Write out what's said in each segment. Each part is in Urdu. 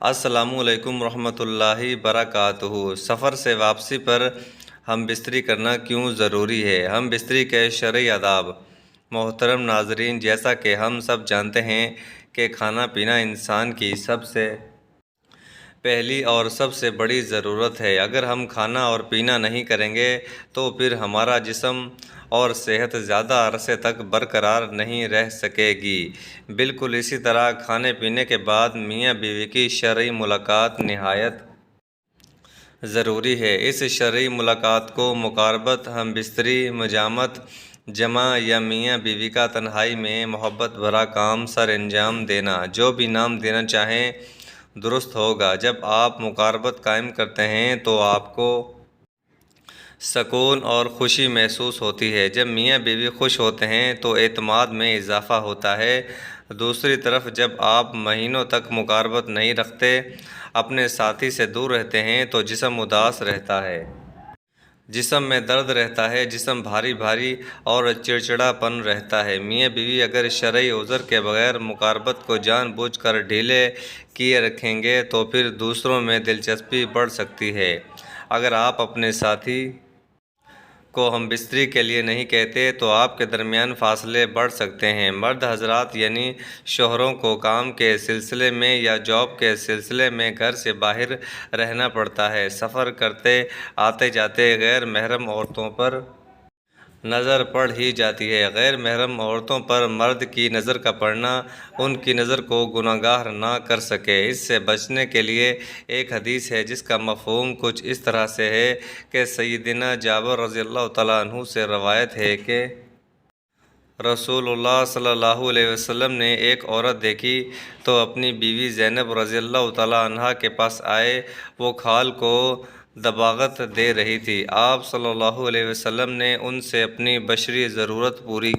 السلام علیکم ورحمۃ اللہ وبرکاتہ۔ سفر سے واپسی پر ہم بستری کرنا کیوں ضروری ہے؟ ہم بستری کے شرعی آداب۔ محترم ناظرین، جیسا کہ ہم سب جانتے ہیں کہ کھانا پینا انسان کی سب سے پہلی اور سب سے بڑی ضرورت ہے۔ اگر ہم کھانا اور پینا نہیں کریں گے تو پھر ہمارا جسم اور صحت زیادہ عرصے تک برقرار نہیں رہ سکے گی۔ بالکل اسی طرح کھانے پینے کے بعد میاں بیوی کی شرعی ملاقات نہایت ضروری ہے۔ اس شرعی ملاقات کو مقاربت، ہم بستری، مجامعت، جمع یا میاں بیوی کا تنہائی میں محبت بھرا کام سر انجام دینا، جو بھی نام دینا چاہیں، درست ہوگا۔ جب آپ مقاربت قائم کرتے ہیں تو آپ کو سکون اور خوشی محسوس ہوتی ہے۔ جب میاں بیوی خوش ہوتے ہیں تو اعتماد میں اضافہ ہوتا ہے۔ دوسری طرف جب آپ مہینوں تک مقاربت نہیں رکھتے، اپنے ساتھی سے دور رہتے ہیں تو جسم اداس رہتا ہے، جسم میں درد رہتا ہے، جسم بھاری بھاری اور چڑچڑا پن رہتا ہے۔ میاں بیوی اگر شرعی عذر کے بغیر مقاربت کو جان بوجھ کر ڈھیلے کیے رکھیں گے تو پھر دوسروں میں دلچسپی بڑھ سکتی ہے۔ اگر آپ اپنے ساتھی کو ہم بستری کے لیے نہیں کہتے تو آپ کے درمیان فاصلے بڑھ سکتے ہیں۔ مرد حضرات یعنی شوہروں کو کام کے سلسلے میں یا جاب کے سلسلے میں گھر سے باہر رہنا پڑتا ہے۔ سفر کرتے آتے جاتے غیر محرم عورتوں پر نظر پڑ ہی جاتی ہے۔ غیر محرم عورتوں پر مرد کی نظر کا پڑنا ان کی نظر کو گناہگار نہ کر سکے۔ اس سے بچنے کے لیے ایک حدیث ہے جس کا مفہوم کچھ اس طرح سے ہے کہ سیدنا جابر رضی اللہ تعالیٰ عنہ سے روایت ہے کہ رسول اللہ صلی اللہ علیہ وسلم نے ایک عورت دیکھی تو اپنی بیوی زینب رضی اللہ تعالیٰ عنہا کے پاس آئے۔ وہ کھال کو دباغت دے رہی تھی۔ آپ صلی اللہ علیہ وسلم نے ان سے اپنی بشری ضرورت پوری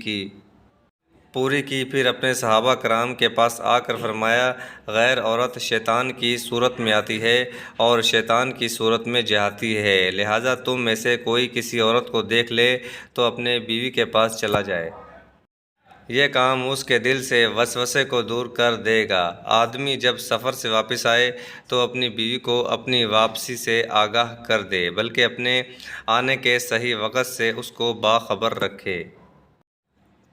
کی، پھر اپنے صحابہ کرام کے پاس آ کر فرمایا، غیر عورت شیطان کی صورت میں آتی ہے اور شیطان کی صورت میں جاتی ہے، لہٰذا تم میں سے کوئی کسی عورت کو دیکھ لے تو اپنے بیوی کے پاس چلا جائے۔ یہ کام اس کے دل سے وسوسے کو دور کر دے گا۔ آدمی جب سفر سے واپس آئے تو اپنی بیوی کو اپنی واپسی سے آگاہ کر دے، بلکہ اپنے آنے کے صحیح وقت سے اس کو باخبر رکھے،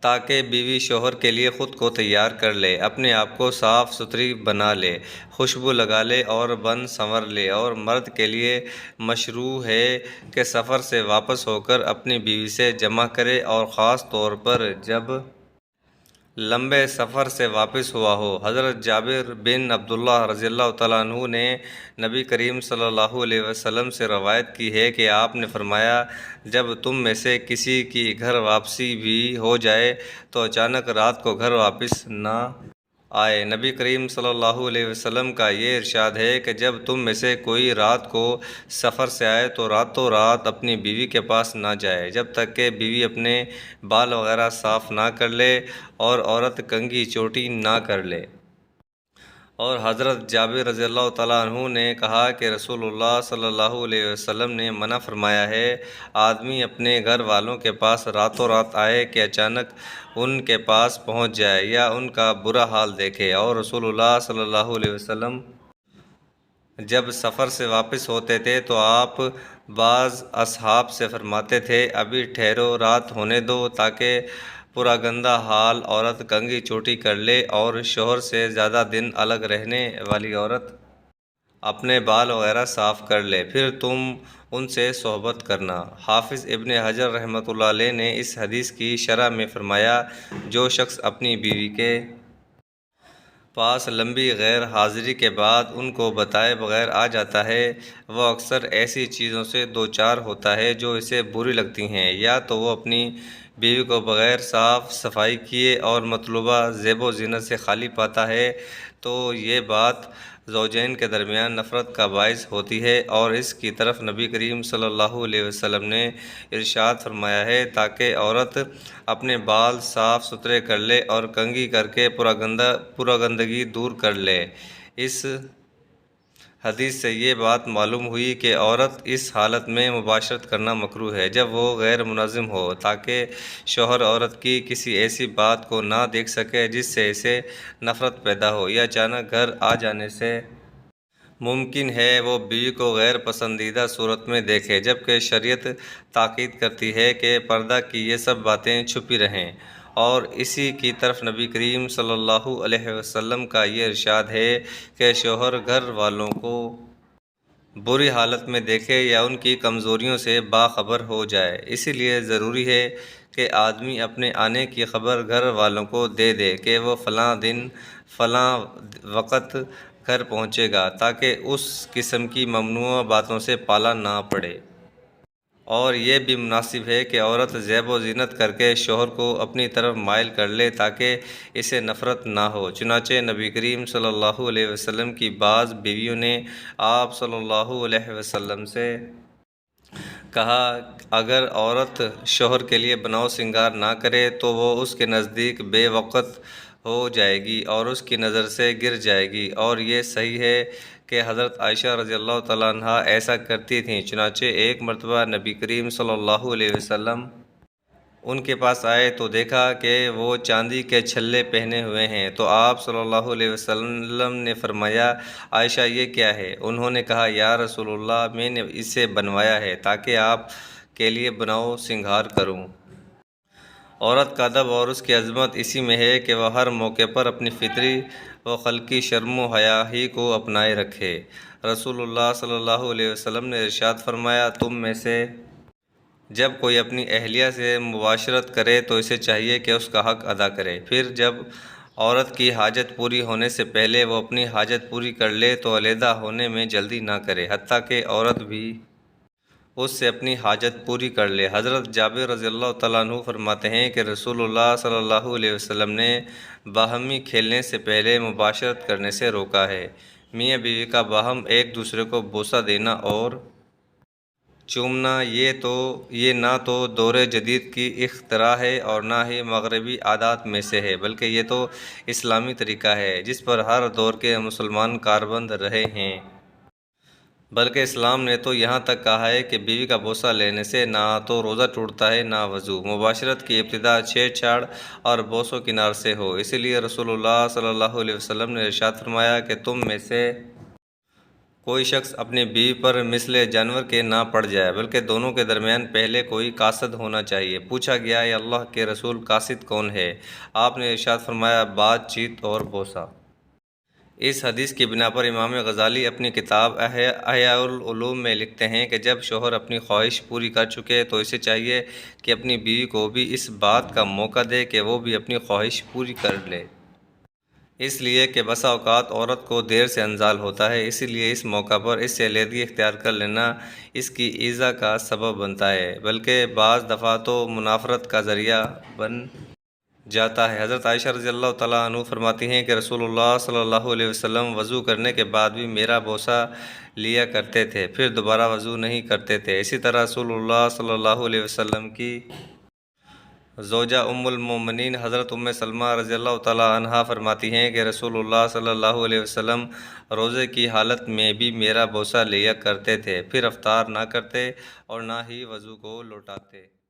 تاکہ بیوی شوہر کے لیے خود کو تیار کر لے، اپنے آپ کو صاف ستھری بنا لے، خوشبو لگا لے اور بن سنور لے۔ اور مرد کے لیے مشروع ہے کہ سفر سے واپس ہو کر اپنی بیوی سے جمع کرے، اور خاص طور پر جب لمبے سفر سے واپس ہوا ہو۔ حضرت جابر بن عبداللہ رضی اللہ تعالیٰ عنہ نے نبی کریم صلی اللہ علیہ وسلم سے روایت کی ہے کہ آپ نے فرمایا، جب تم میں سے کسی کی گھر واپسی بھی ہو جائے تو اچانک رات کو گھر واپس نہ آئے۔ نبی کریم صلی اللہ علیہ وسلم کا یہ ارشاد ہے کہ جب تم میں سے کوئی رات کو سفر سے آئے تو راتوں رات اپنی بیوی کے پاس نہ جائے جب تک کہ بیوی اپنے بال وغیرہ صاف نہ کر لے اور عورت کنگھی چوٹی نہ کر لے۔ اور حضرت جابر رضی اللہ تعالیٰ عنہ نے کہا کہ رسول اللہ صلی اللہ علیہ وسلم نے منع فرمایا ہے، آدمی اپنے گھر والوں کے پاس راتوں رات آئے کہ اچانک ان کے پاس پہنچ جائے یا ان کا برا حال دیکھے۔ اور رسول اللہ صلی اللہ علیہ وسلم جب سفر سے واپس ہوتے تھے تو آپ بعض اصحاب سے فرماتے تھے، ابھی ٹھہرو، رات ہونے دو، تاکہ پراگندہ حال عورت کنگھی چوٹی کر لے اور شوہر سے زیادہ دن الگ رہنے والی عورت اپنے بال وغیرہ صاف کر لے، پھر تم ان سے صحبت کرنا۔ حافظ ابن حجر رحمۃ اللہ علیہ نے اس حدیث کی شرح میں فرمایا، جو شخص اپنی بیوی کے پاس لمبی غیر حاضری کے بعد ان کو بتائے بغیر آ جاتا ہے، وہ اکثر ایسی چیزوں سے دوچار ہوتا ہے جو اسے بری لگتی ہیں، یا تو وہ اپنی بیوی کو بغیر صاف صفائی کیے اور مطلوبہ زیب و زینت سے خالی پاتا ہے، تو یہ بات زوجین کے درمیان نفرت کا باعث ہوتی ہے، اور اس کی طرف نبی کریم صلی اللہ علیہ وسلم نے ارشاد فرمایا ہے، تاکہ عورت اپنے بال صاف ستھرے کر لے اور کنگھی کر کے پراگندگی دور کر لے۔ اس حدیث سے یہ بات معلوم ہوئی کہ عورت اس حالت میں مباشرت کرنا مکروہ ہے جب وہ غیر منظم ہو، تاکہ شوہر عورت کی کسی ایسی بات کو نہ دیکھ سکے جس سے اسے نفرت پیدا ہو، یا اچانک گھر آ جانے سے ممکن ہے وہ بیوی کو غیر پسندیدہ صورت میں دیکھے، جبکہ شریعت تاکید کرتی ہے کہ پردہ کی یہ سب باتیں چھپی رہیں، اور اسی کی طرف نبی کریم صلی اللہ علیہ وسلم کا یہ ارشاد ہے کہ شوہر گھر والوں کو بری حالت میں دیکھے یا ان کی کمزوریوں سے باخبر ہو جائے۔ اسی لیے ضروری ہے کہ آدمی اپنے آنے کی خبر گھر والوں کو دے دے کہ وہ فلاں دن فلاں وقت گھر پہنچے گا، تاکہ اس قسم کی ممنوع باتوں سے پالا نہ پڑے۔ اور یہ بھی مناسب ہے کہ عورت زیب و زینت کر کے شوہر کو اپنی طرف مائل کر لے تاکہ اسے نفرت نہ ہو۔ چنانچہ نبی کریم صلی اللہ علیہ وسلم کی بعض بیویوں نے آپ صلی اللہ علیہ وسلم سے کہا، اگر عورت شوہر کے لیے بناؤ سنگار نہ کرے تو وہ اس کے نزدیک بے وقت ہو جائے گی اور اس کی نظر سے گر جائے گی۔ اور یہ صحیح ہے کہ حضرت عائشہ رضی اللہ تعالیٰ عنہا ایسا کرتی تھیں۔ چنانچہ ایک مرتبہ نبی کریم صلی اللہ علیہ وسلم ان کے پاس آئے تو دیکھا کہ وہ چاندی کے چھلے پہنے ہوئے ہیں، تو آپ صلی اللہ علیہ وسلم نے فرمایا، عائشہ یہ کیا ہے؟ انہوں نے کہا، یا رسول اللہ، میں نے اسے بنوایا ہے تاکہ آپ کے لیے بناؤ سنگار کروں۔ عورت کا ادب اور اس کی عظمت اسی میں ہے کہ وہ ہر موقع پر اپنی فطری و خلقی شرم و حیا ہی کو اپنائے رکھے۔ رسول اللہ صلی اللہ علیہ وسلم نے ارشاد فرمایا، تم میں سے جب کوئی اپنی اہلیہ سے مباشرت کرے تو اسے چاہیے کہ اس کا حق ادا کرے، پھر جب عورت کی حاجت پوری ہونے سے پہلے وہ اپنی حاجت پوری کر لے تو علیحدہ ہونے میں جلدی نہ کرے، حتیٰ کہ عورت بھی اس سے اپنی حاجت پوری کر لے۔ حضرت جابر رضی اللہ تعالیٰ عنہ فرماتے ہیں کہ رسول اللہ صلی اللہ علیہ وسلم نے باہمی کھیلنے سے پہلے مباشرت کرنے سے روکا ہے۔ میاں بیوی کا باہم ایک دوسرے کو بوسہ دینا اور چومنا یہ نہ تو دور جدید کی اختراع ہے اور نہ ہی مغربی عادات میں سے ہے، بلکہ یہ تو اسلامی طریقہ ہے جس پر ہر دور کے مسلمان کاربند رہے ہیں۔ بلکہ اسلام نے تو یہاں تک کہا ہے کہ بیوی کا بوسہ لینے سے نہ تو روزہ ٹوٹتا ہے نہ وضو۔ مباشرت کی ابتدا چھیڑ چھاڑ اور بوس و کنار سے ہو۔ اسی لیے رسول اللہ صلی اللہ علیہ وسلم نے ارشاد فرمایا کہ تم میں سے کوئی شخص اپنی بیوی پر مثل جانور کے نہ پڑ جائے، بلکہ دونوں کے درمیان پہلے کوئی قاصد ہونا چاہیے۔ پوچھا گیا، اے اللہ کے رسول، قاصد کون ہے؟ آپ نے ارشاد فرمایا، بات چیت اور بوسہ۔ اس حدیث کی بنا پر امام غزالی اپنی کتاب احیاء العلوم میں لکھتے ہیں کہ جب شوہر اپنی خواہش پوری کر چکے تو اسے چاہیے کہ اپنی بیوی کو بھی اس بات کا موقع دے کہ وہ بھی اپنی خواہش پوری کر لے، اس لیے کہ بسا اوقات عورت کو دیر سے انزال ہوتا ہے، اسی لیے اس موقع پر اس سے علیحدگی اختیار کر لینا اس کی ایذا کا سبب بنتا ہے، بلکہ بعض دفعہ تو منافرت کا ذریعہ بن جاتا ہے۔ حضرت عائشہ رضی اللہ تعالیٰ عنہ فرماتی ہیں کہ رسول اللہ صلی اللہ علیہ وسلم وضو کرنے کے بعد بھی میرا بوسہ لیا کرتے تھے، پھر دوبارہ وضو نہیں کرتے تھے۔ اسی طرح رسول اللہ صلی اللہ علیہ وسلم کی زوجہ ام المومنین حضرت ام سلمہ رضی اللہ تعالیٰ عنہا فرماتی ہیں کہ رسول اللہ صلی اللہ علیہ وسلم روزے کی حالت میں بھی میرا بوسہ لیا کرتے تھے، پھر افطار نہ کرتے اور نہ ہی وضو کو لوٹاتے۔